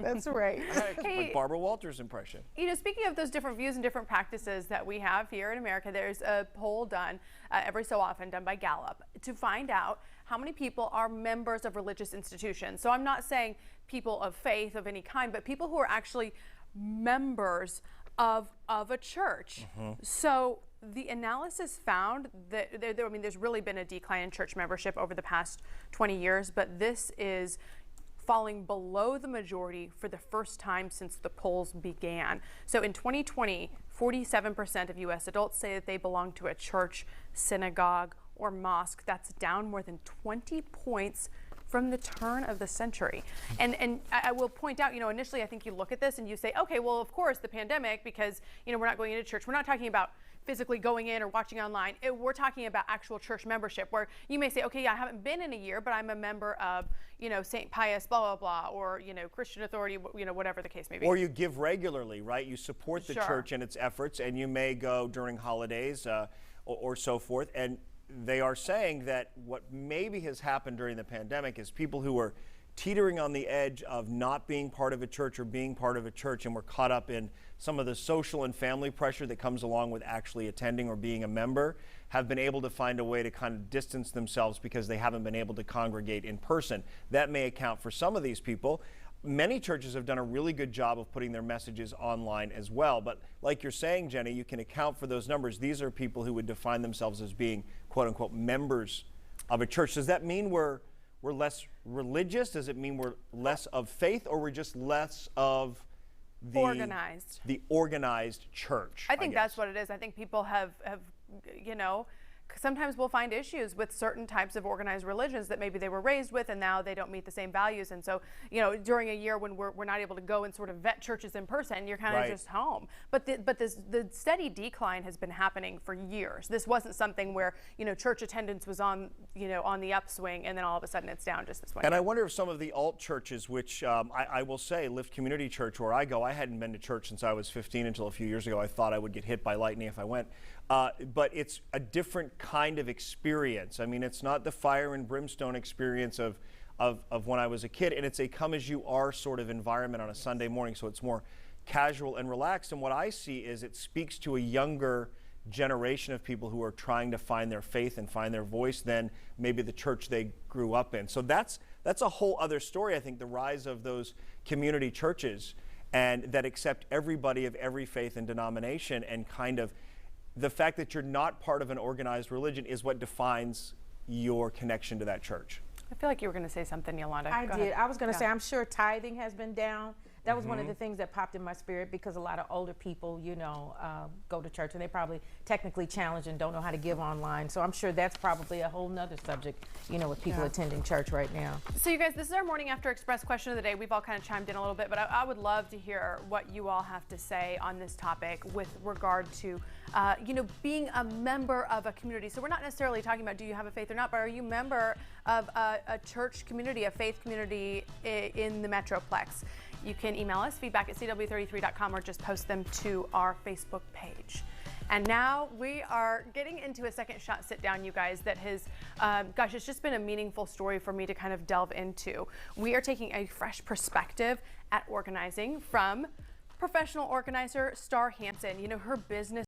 That's right. Hey, Like Barbara Walters' impression. Speaking of those different views and different practices that we have here in America, there's a poll done every so often done by Gallup to find out how many people are members of religious institutions. So I'm not saying people of faith of any kind, but people who are actually members of a church. So the analysis found that there's really been a decline in church membership over the past 20 years, but this is falling below the majority for the first time since the polls began. So in 2020, 47% of U.S. adults say that they belong to a church, synagogue, or mosque. That's down more than 20 points from the turn of the century. And I will point out, initially I think you look at this and you say, okay, well, of course, the pandemic, because, we're not going into church. We're not talking about physically going in or watching online. We're talking about actual church membership, where you may say, okay, yeah, I haven't been in a year, but I'm a member of, St. Pius, blah, blah, blah, or, Christian Authority, whatever the case may be. Or you give regularly, right? You support the Sure. church and its efforts, and you may go during holidays or so forth. And they are saying that what maybe has happened during the pandemic is people who were teetering on the edge of not being part of a church or being part of a church and were caught up in some of the social and family pressure that comes along with actually attending or being a member have been able to find a way to kind of distance themselves because they haven't been able to congregate in person. That may account for some of these people. Many churches have done a really good job of putting their messages online as well. But like you're saying, Jenny, you can account for those numbers. These are people who would define themselves as being, quote unquote, members of a church. Does that mean we're less religious? Does it mean we're less of faith, or we're just less of the organized church? I think that's what it is. I think people have sometimes we'll find issues with certain types of organized religions that maybe they were raised with, and now they don't meet the same values. And so, during a year when we're not able to go and sort of vet churches in person, you're kind of just home. But the steady decline has been happening for years. This wasn't something where, church attendance was on the upswing, and then all of a sudden it's down just this way. And I wonder if some of the alt churches, which I will say, Lift Community Church, where I go, I hadn't been to church since I was 15 until a few years ago. I thought I would get hit by lightning if I went. But it's a different kind of experience. I mean, it's not the fire and brimstone experience of when I was a kid, and it's a come as you are sort of environment on a Sunday morning, so it's more casual and relaxed. And what I see is it speaks to a younger generation of people who are trying to find their faith and find their voice than maybe the church they grew up in. So that's a whole other story, I think, the rise of those community churches and that accept everybody of every faith and denomination, and kind of the fact that you're not part of an organized religion is what defines your connection to that church. I feel like you were going to say something, Yolanda. I Go did. ahead. I was going to say, I'm sure tithing has been down. That was one of the things that popped in my spirit, because a lot of older people, go to church and they probably technically challenged and don't know how to give online. So I'm sure that's probably a whole nother subject, with people attending church right now. So you guys, this is our Morning After Express question of the day. We've all kind of chimed in a little bit, but I would love to hear what you all have to say on this topic with regard to, being a member of a community. So we're not necessarily talking about do you have a faith or not, but are you a member of a church community, a faith community in the Metroplex? You can email us, feedback@cw33.com, or just post them to our Facebook page. And now we are getting into a second shot sit down, you guys, that has, it's just been a meaningful story for me to kind of delve into. We are taking a fresh perspective at organizing from professional organizer Star Hansen. Her business